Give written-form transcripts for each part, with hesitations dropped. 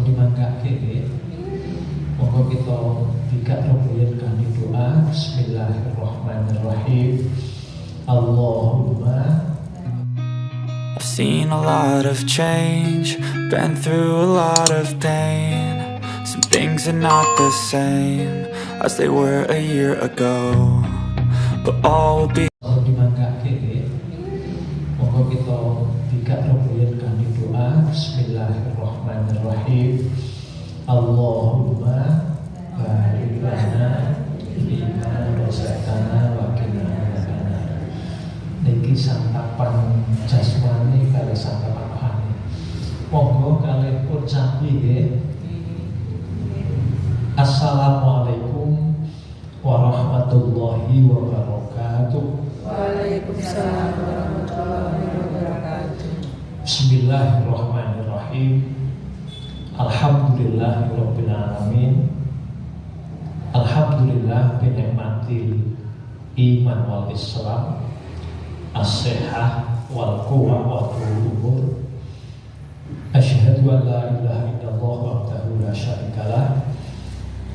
dimanggake. Monggo kita dikak rumiyin kanthi doa. Bismillahirrahmanirrahim. Allahumma. I've seen a lot of change, been through a lot of pain. Some things are not the same as they were a year ago, but all will be. Monggo kita dikak rumiyin kanthi doa. Bismillahirrahmanirrahim. Allahumma barik lana fima razaqtana wa qina adzabannar. Niki santapan jasmani kali santapan rohani. Monggo kalih ucapi nggih. Assalamualaikum warahmatullahi wabarakatuh. Waalaikumsalam warahmatullahi wabarakatuh. Bismillahirrahmanirrahim. Alhamdulillahirabbil alamin. Alhamdulillah bi ni'matil iman wal islam, as-sihah wal quwwah wa umur. Asyhadu an la ilaha illallah wahdahu la syarikalah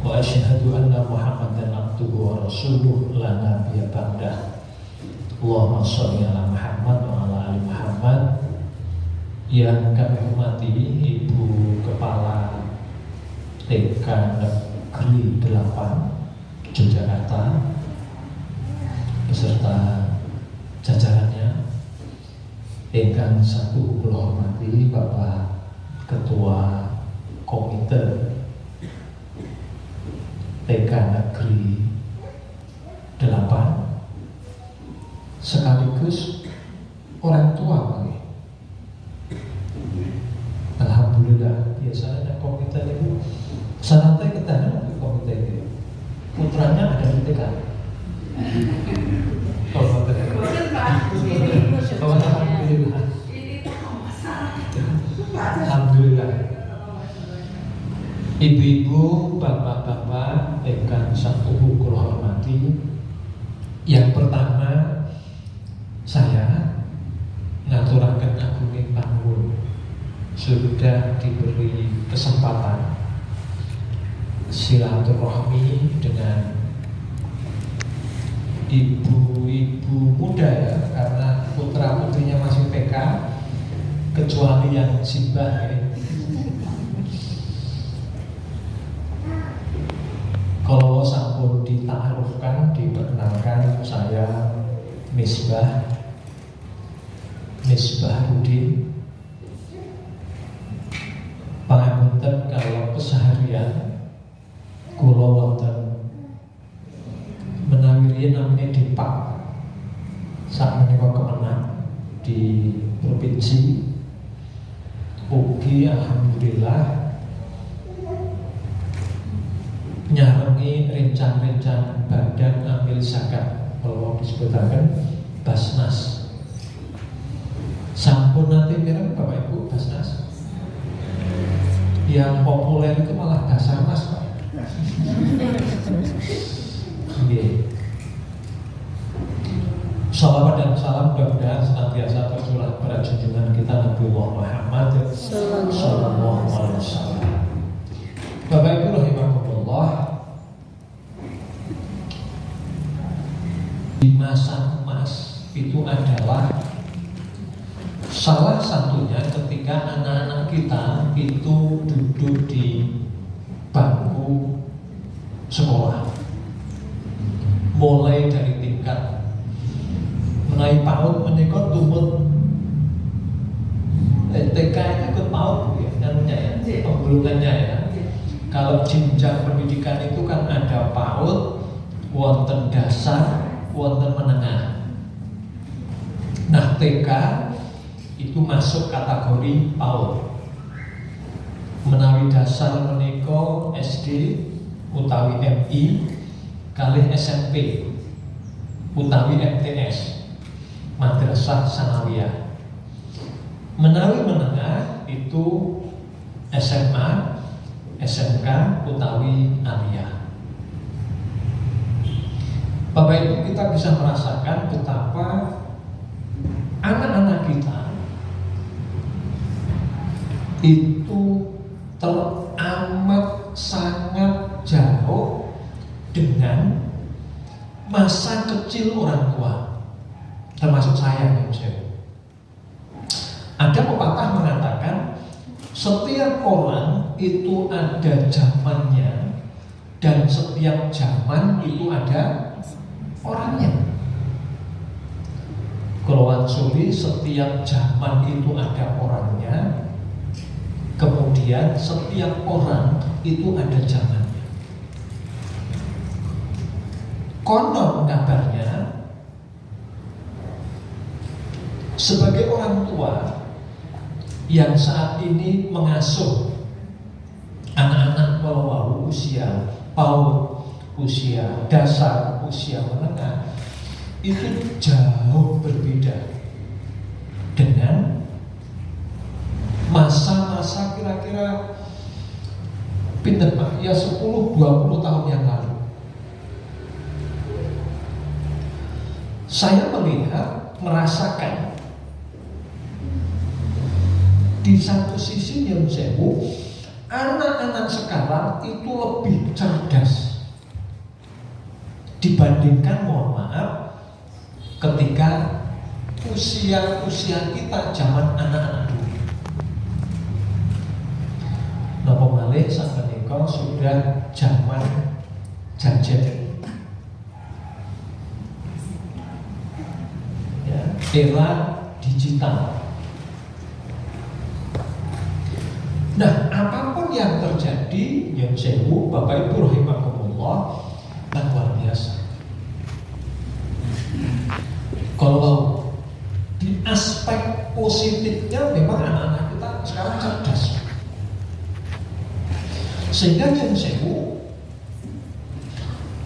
wa asyhadu anna Muhammadan abduhu wa rasuluh la nabiyya ba'dah. Allahumma sholli ala Muhammad wa ala ali Muhammad. Yang kami hormati Ibu Kepala TK Negeri 8 Yogyakarta beserta jajarannya, ingkang satu kula hormati Bapak Ketua Komite TK Negeri 8 sekaligus orang tua kami. Alhamdulillah, biasanya komite itu santai ketahanan di komite itu. Putranya ada di TK. Alhamdulillah. Ibu-ibu, bapak-bapak, ingkang satu kula hormati. Yang pertama, saya ngaturaken agunging panuwun sudah diberi kesempatan silaturahmi dengan ibu-ibu muda ya, karena putra putrinya masih TK kecuali yang simbah ya. Kalau sampun ditaarufkan, diperkenalkan, saya Misbahrudin. Pangapunten kalau keseharian kula wonten menawi riyen namine Depak sakmenika kemenang di provinsi ugi alhamdulillah nyarengi rencang-rencang badan amil zakat kalau disebutaken Basnas. Sampun nanti mireng Bapak Ibu Basnas. Yang populer itu malah Basarnas Pak. Nggih. Salawat dan salam mudah-mudahan senantiasa tercurah pada junjungan kita Nabi Muhammad sallallahu alaihi wasallam. Bapak Ibu rahimakumullah, di masa emas itu adalah salah satunya ketika anak-anak kita itu duduk di bangku sekolah, mulai dari tingkat menaik PAUD menikah tumut TK itu ke PAUD ya, penggulungannya ya. Kalau jenjang pendidikan itu kan ada PAUD, wonten dasar, wonten menengah. Nah TK itu masuk kategori PAUD. Menawi dasar menika SD utawi MI kalih SMP utawi MTS Madrasah Sanawiyah. Menawi menengah itu SMA, SMK utawi aliyah. Bapak Ibu, kita bisa merasakan betapa anak-anak kita itu teramat sangat jauh dengan masa kecil orang tua, termasuk saya nih. Ada pepatah mengatakan setiap orang itu ada zamannya dan setiap zaman itu ada orangnya. Kalau Wansuli, setiap zaman itu ada orangnya, kemudian setiap orang itu ada zamannya. Konon kabarnya, sebagai orang tua yang saat ini mengasuh anak-anak walau usia PAUD, usia dasar, usia menengah, itu jauh berbeda dengan masa-masa kira-kira pinter Pak, ya 10-20 tahun yang lalu. Saya melihat, merasakan di satu sisi Nyun Sewu, anak-anak sekarang itu lebih cerdas dibandingkan, mohon maaf, ketika usia kita zaman anak-anak dulu. Napa malih sabenika sudah zaman gadget, ya, era digital. Nah, apapun yang terjadi, Nyun Sewu, Bapak Ibu rahimakumullah, luar biasa. Kalau di aspek positifnya memang anak-anak kita sekarang cerdas, sehingga Nyun Sewu,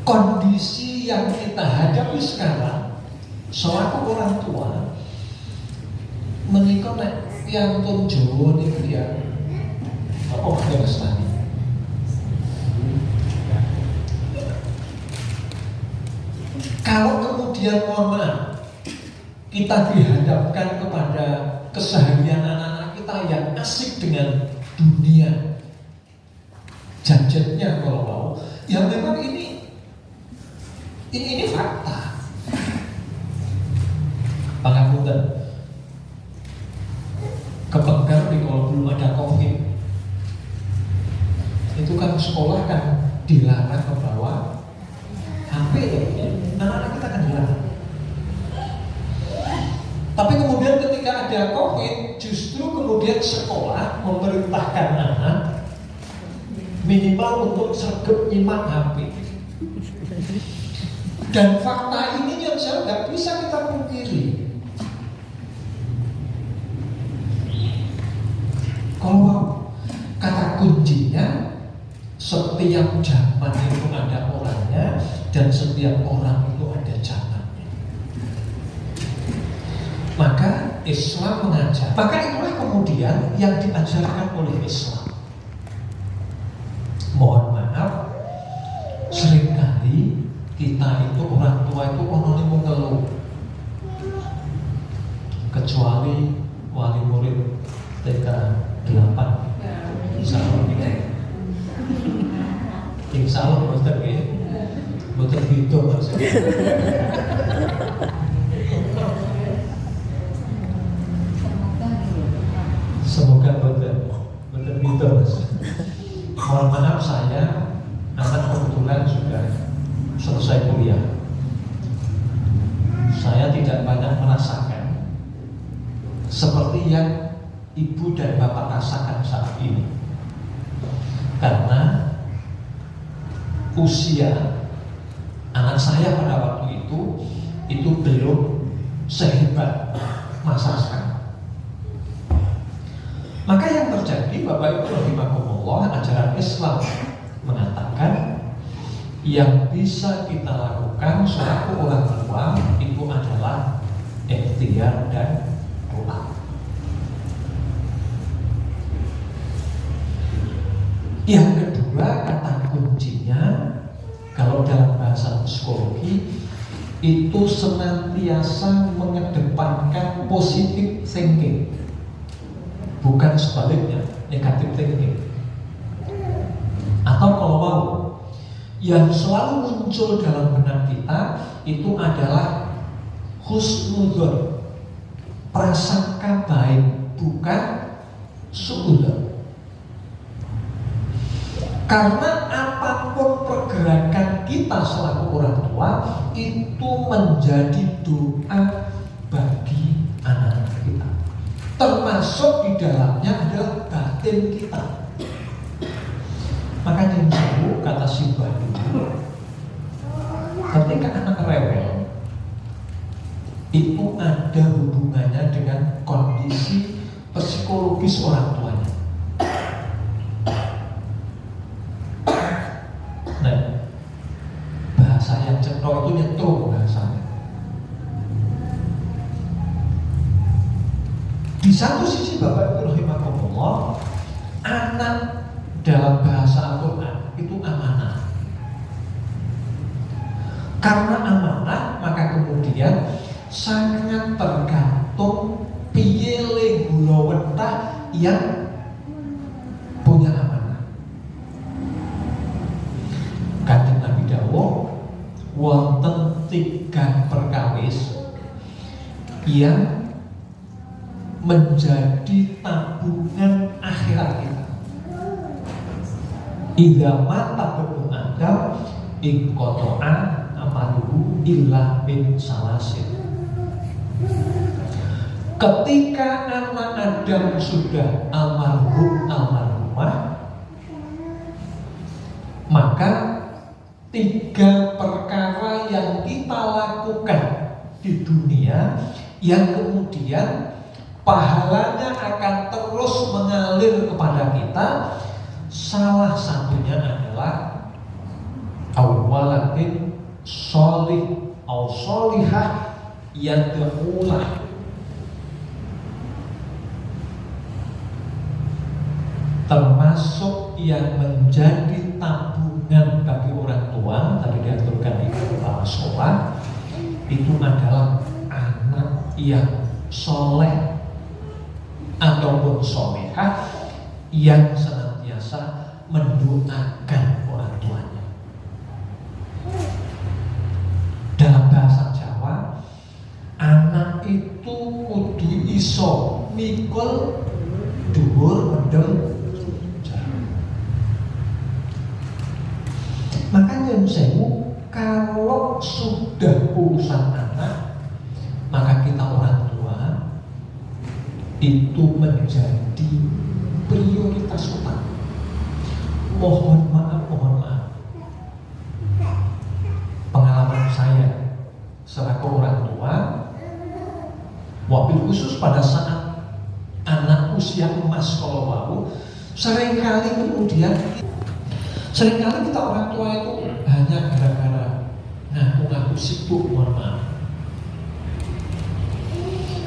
kondisi yang kita hadapi sekarang selaku orang tua menikah yang tunjuk itu ya apa lestari. Kalau kemudian mohon maaf, kita dihadapkan kepada keseharian anak-anak kita yang asik dengan dunia gadgetnya, kalau mau, yang memang ini fakta. Pangapunten, kebengkar di kalau belum ada COVID, itu kan sekolah kan dilarang membawa HP, ya. Anak-anak kita kan dilarang. Tapi kemudian ketika ada COVID, justru kemudian sekolah memerintahkan anak minimal untuk sergap nyimak HP. Dan fakta ini yang saya nggak bisa kita pungkiri. Kalau kata kuncinya, setiap zaman itu ada orangnya dan setiap orang itu ada zamannya. Maka Islam mengajar. Maka itulah kemudian yang diajarkan oleh Islam. Mohon maaf, seringkali kita itu orang tua itu ono ngeluh. Kecuali wali murid TK 8. Insyaallah kita. Insyaallah boten nggih. Boten gitu maksudnya. Semoga betul gitu mas. Mohon maaf, saya anak kebetulan sudah selesai kuliah. Saya tidak banyak merasakan seperti yang ibu dan bapak rasakan saat ini, karena usia anak saya pada waktu itu belum sehebat masa sekarang. Maka yang terjadi, Bapak Ibu rahimakumullah, ajaran Islam mengatakan yang bisa kita lakukan selaku orang tua itu adalah ikhtiar dan doa. Yang kedua, kata kuncinya kalau dalam bahasa psikologi itu senantiasa mengedepankan positive thinking, bukan sebaliknya negative thinking. yang selalu muncul dalam benak kita itu adalah husnudzon, prasangka baik, bukan suudzon. Karena apapun pergerakan kita selaku orang tua itu menjadi doa bagi anak kita, termasuk di dalamnya adalah batin kita. Makanya dulu kata si dulu, ketika anak rewel itu ada hubungannya dengan kondisi psikologis orang tuanya. Nah, bahasa yang cetok itu nyetrum bahasanya. Di satu sisi Bapak Ibu rahimakumullah, anak dalam bahasa Al-Quran itu amanah. Karena amanah, maka kemudian sangat tergantung piye gula wentah yang punya amanah. Kanjeng Nabi dawuh wonten 3 perkawis yang menjadi tabungan akhirat kita. Idza mata ibnu Adam inqata'a amaluhu illa min salasin. Ketika anak Adam sudah almarhumah, maka 3 perkara yang kita lakukan di dunia yang kemudian pahalanya akan terus mengalir kepada kita. Salah satunya adalah awwalatin sholih atau sholihah yang berulah. Termasuk yang menjadi tabungan bagi orang tua, tadi diaturkan di kepala sekolah, itu adalah anak yang soleh ataupun solehah yang senantiasa mendoakan orang tuanya. Dalam bahasa Jawa, anak itu kudu iso mikul dhuwur mendem. Makanya sewu, kalau sudah urusan anak, maka kita orang tua itu menjadi prioritas utama. Mohon maaf. Pengalaman saya selaku orang tua, wabil khusus pada saat anak usia emas kalau mau, seringkali kita orang tua itu hanya gara-gara ngaku-ngaku sibuk, mohon maaf.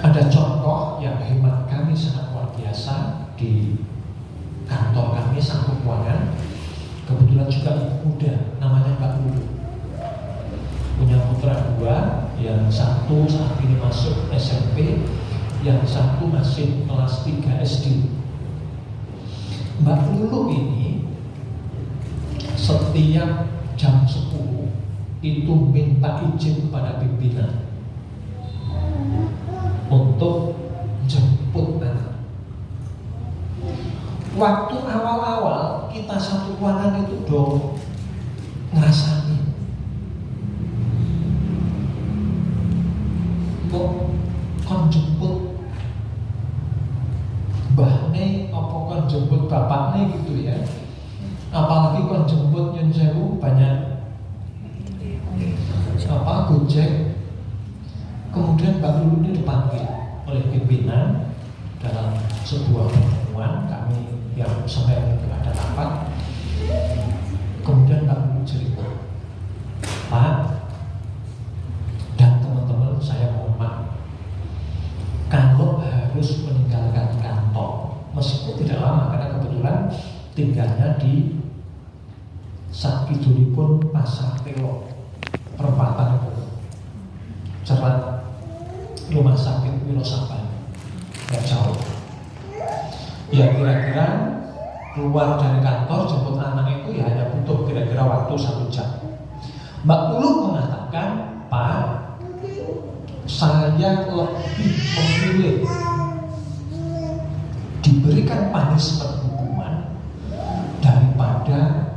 Ada contoh yang hemat kami sangat luar biasa di kantor kami satu keuangan. Kebetulan juga ibu muda, namanya Mbak Lulu. Punya putra 2, yang satu saat ini masuk SMP, yang satu masih kelas 3 SD. Mbak Lulu ini setiap jam 10 itu minta izin kepada pimpinan untuk jemput anak. Waktu awal-awal kita satu ruangan itu dong ngerasani kok kon jemput mbahne apa kon jemput bapakne gitu ya. Apalagi kon jemput nyun sewu banyak Gojek. Kemudian Mbak Lulu ini dipanggil oleh pimpinan dalam sebuah pertemuan kami yang sampai ada rapat. Kemudian Mbak Lulu cerita, Pak dan teman-teman, saya mohon maaf kalau harus meninggalkan kantor, meskipun tidak lama karena kebetulan tinggalnya di sakidulipun Pasar Telo, perempatan itu cerat rumah sakit Wirosabaya, nggak jauh. Ya kira-kira keluar dari kantor jemput anak itu ya hanya butuh kira-kira waktu waktu 1 jam. Mbak Uluk mengatakan, Pak, saya lebih memilih diberikan punishment hukuman daripada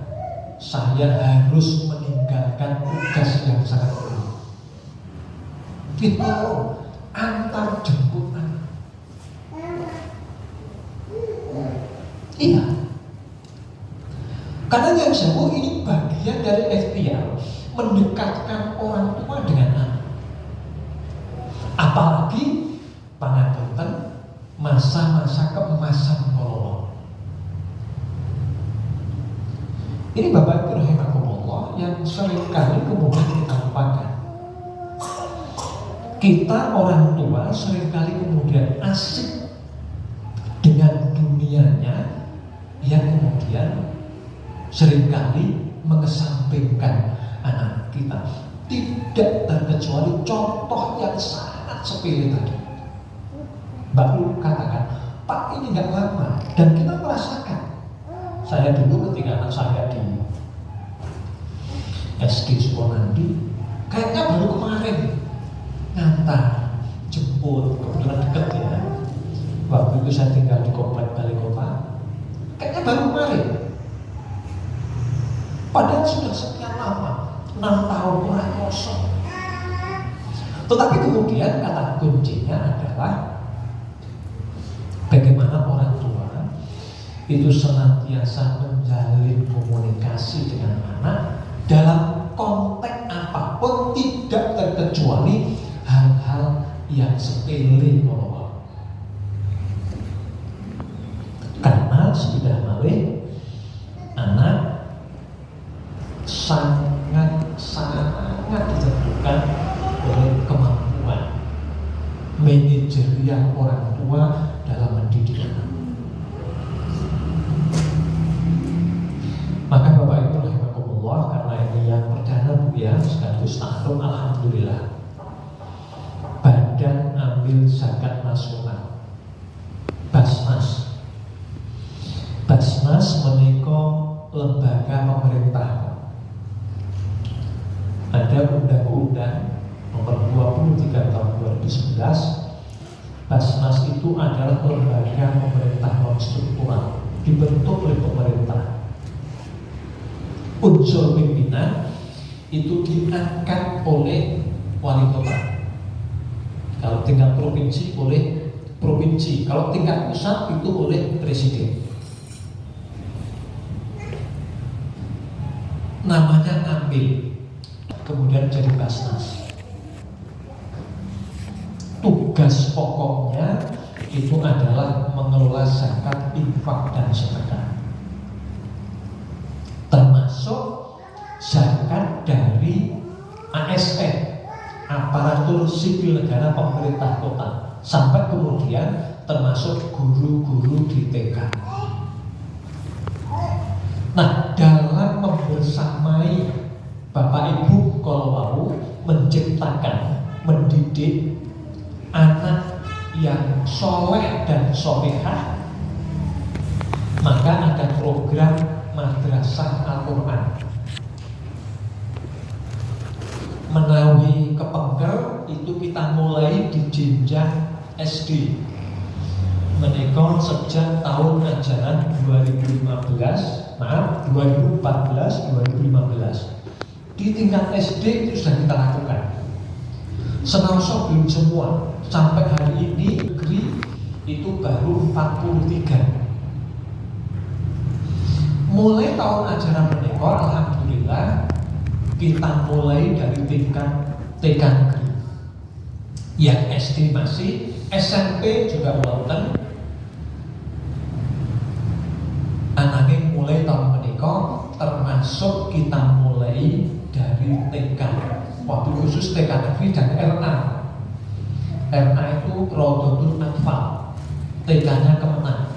saya harus meninggalkan tugas yang sangat berat. Itu antar jemput anak. Iya. Karena yang jauh ini bagian dari ikhtiar mendekatkan orang tua dengan anak. Apalagi pangapunten masa-masa keemasan kolong. Ini Bapak Ibu rahimakumullah yang seringkali kemudian kita lupakan. Kita orang tua seringkali kemudian asik dengan dunianya, yang kemudian seringkali mengesampingkan anak kita. Tidak terkecuali contoh yang sangat sepele tadi. Mbak Lu katakan, Pak ini nggak lama, dan kita merasakan. Saya dulu ketika anak saya di SD Sukonandi, kayaknya baru kemarin ngantar, jemput, kebetulan deket ya. Waktu itu saya tinggal di komplek Balai Kota, kayaknya baru kemarin. Padahal sudah sekian lama, 6 tahun kurang kosong. Tetapi kemudian kata kuncinya adalah bagaimana orang tua itu senantiasa menjalin komunikasi dengan anak dalam konteks apapun, tidak terkecuali hal-hal yang sepele. Karena sudah malih anak sangat ditentukan oleh kemampuan manajerial orang tua dalam mendidik anak. Maka Bapak Ibu rahimakumullah, karena ini yang perdana Bu ya, sekaligus taklum, alhamdulillah Badan Amil Zakat Nasional Basnas menika lembaga pemerintah. Ada Undang-Undang Nomor 23 Tahun 2011. Basnas itu adalah lembaga pemerintah non struktural, dibentuk oleh pemerintah. Unsur pimpinan itu diangkat oleh wali kota. Kalau tingkat provinsi oleh provinsi, kalau tingkat pusat itu oleh presiden. Namanya ngambil, kemudian jadi Basnas. Tugas pokoknya itu adalah mengelola zakat, infak, dan sedekah, termasuk zakat dari ASN, aparatur sipil negara pemerintah kota, sampai kemudian termasuk guru-guru di TK. Nah, dalam membersamai Bapak Ibu kalau mau menciptakan, mendidik anak yang soleh dan solehah, maka ada program Madrasah Al-Quran. Menawi kepengker itu kita mulai di jenjang SD. Menikah sejak tahun ajaran 2014-2015. Di tingkat SD itu sudah kita lakukan. Senausah belum semua. Sampai hari ini negeri itu baru 43. Mulai tahun ajaran menikah, alhamdulillah kita mulai dari tingkat TK negeri. Yang SD masih, SMP juga melakukan. Anaknya mulai tahun menikah, termasuk kita mulai dari TK, waktu khusus TK negeri dan RA. RA itu Rodotul Atfal, TK-nya Kemenang.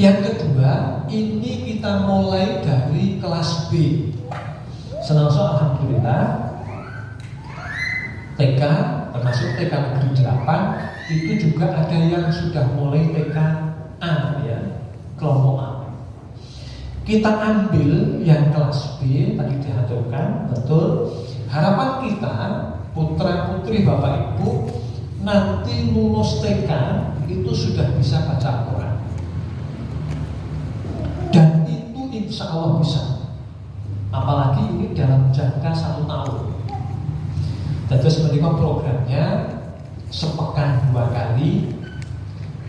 Yang kedua, ini kita mulai dari kelas B. Senasa alhamdulillah TK, termasuk TK negeri 8, itu juga ada yang sudah mulai TK A ya, kelompok A. kita ambil yang kelas B tadi diaturkan, betul. Harapan kita putra putri bapak ibu nanti lulus TK itu sudah bisa baca Al-Quran, dan itu insya Allah bisa. Apalagi ini dalam jangka 1 tahun. Terus menikah programnya sepekan 2 kali,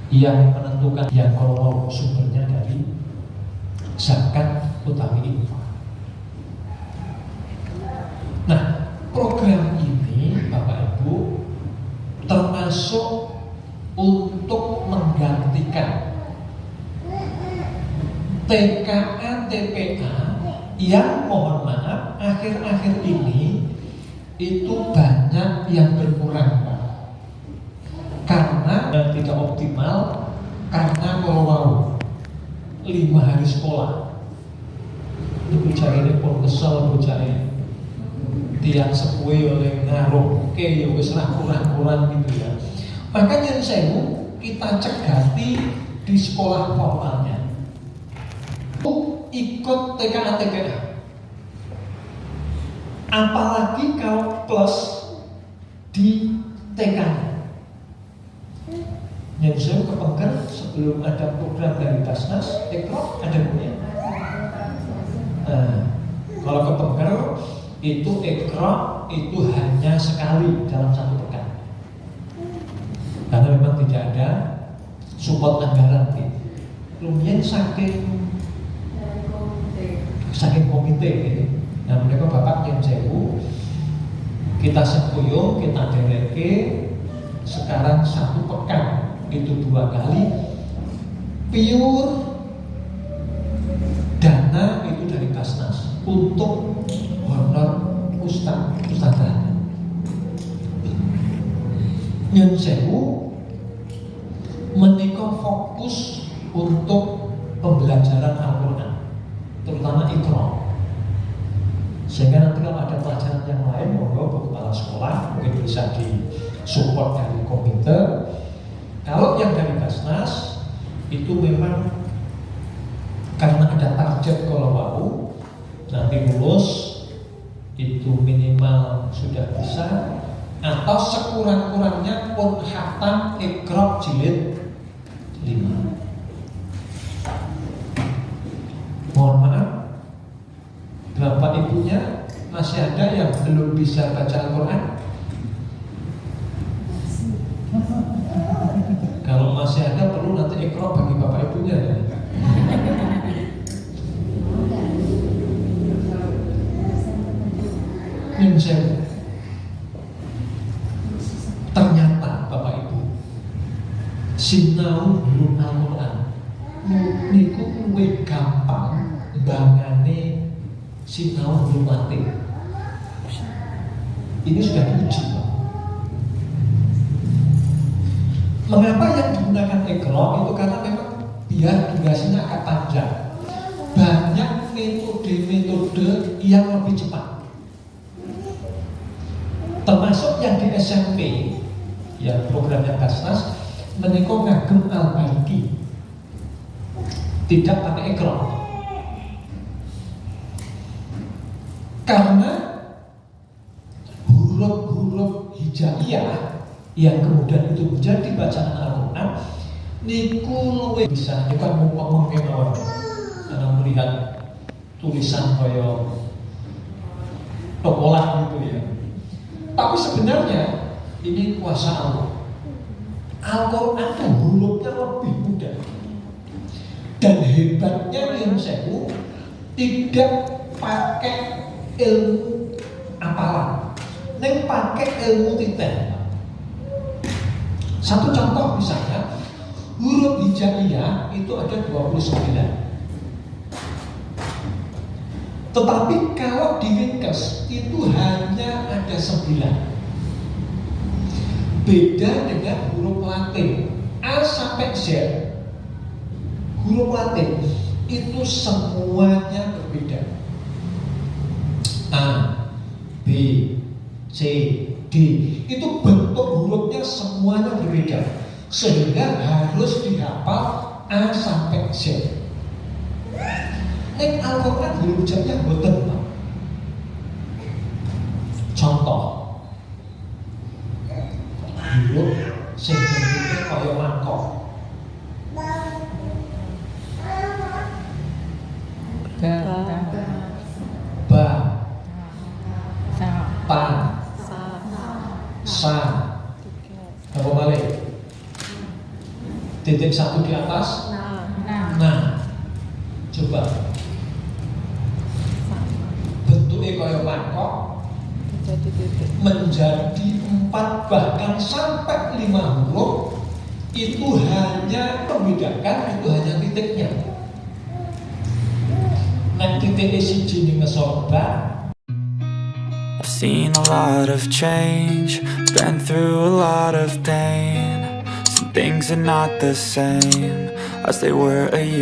yang menentukan yang kalau mau sumbernya dari zakat utawi infak. Nah, program ini Bapak Ibu termasuk untuk menggantikan TKA TPA yang mohon maaf akhir-akhir ini itu banyak yang berkurang, Pak. Karena tidak optimal, karena kalau mau 5 hari sekolah itu bocah ini pun kesel, bocah ini tiang sepue oleh ngaruh oke ya wis lah kurang-kurang gitu ya. Makanya saya kita cegati di sekolah formalnya ikut TKA TPA, apalagi kalau plus di TK-nya. Yang saya kepengker sebelum ada program dari Basnas, Ekro ada punya. Nah, kalau kepengker itu Ekro itu hanya sekali dalam 1 pekan, karena memang tidak ada support anggaran. Lumayan saking komite gitu. Nah mereka bapak yang jauh kita sekuyung, kita dereke sekarang 1 pekan itu 2 kali pure dana itu dari Basnas untuk honor ustadzah. Yang jauh menikah fokus untuk pembelajaran Al-Quran, terutama Iqra. Sehingga nanti kalau ada pelajaran yang lain, monggo kepala sekolah mungkin bisa disupport dari komite. Kalau yang dari Basnas itu memang karena ada target kalau mau nanti lulus itu minimal sudah bisa, atau sekurang-kurangnya pun khatam Iqra jilid 5. Mohon maaf, bapak ibunya masih ada yang belum bisa baca Al-Quran? Kalau masih ada perlu nanti Iqra bagi bapak ibunya ya. Ternyata bapak ibu sinau guru Al-Quran niku luwih gampang bangane sinau guru mati. Ini sudah diuji, Pak. Mengapa yang digunakan Iqra itu karena memang biar durasinya agak panjang, banyak metode-metode yang lebih cepat. Termasuk yang di SMP, yang programnya Basnas menikah ngagem Al-Baiki, tidak pakai Iqra. Karena huruf-huruf hijaiyah yang kemudian itu menjadi bacaan Al-Quran niku luwih bisa bukan mungkin mawon karena melihat tulisan kaya tokolan gitu ya. Tapi sebenarnya ini kuasa Allah. Al-Quran itu hurufnya lebih mudah. Dan hebatnya yang sewu tidak pakai ilmu apalan, neng pakai ilmu titel. Satu contoh misalnya huruf hijaiyah itu ada 29. Tetapi kalau diringkas itu hanya ada 9. Beda dengan huruf Latin A sampai Z. Huruf Latin itu semuanya berbeda. A, B, C, D itu bentuk hurufnya semuanya berbeda, sehingga harus dihafal A sampai Z. Al-Quran huruf jarnya boten, Pak. Contoh huruf sing bentuke kaya mangkok. Ba, ta, sa. Apa balik? Titik satu di atas. Nah, coba bentuknya kaya mangkok menjadi 4 bahkan sampai 5 huruf. Itu hanya membedakan, itu hanya titiknya. Nah, titik siji ning ngesor ba. I've seen a lot of change, been through a lot of pain. Some things are not the same as they were a year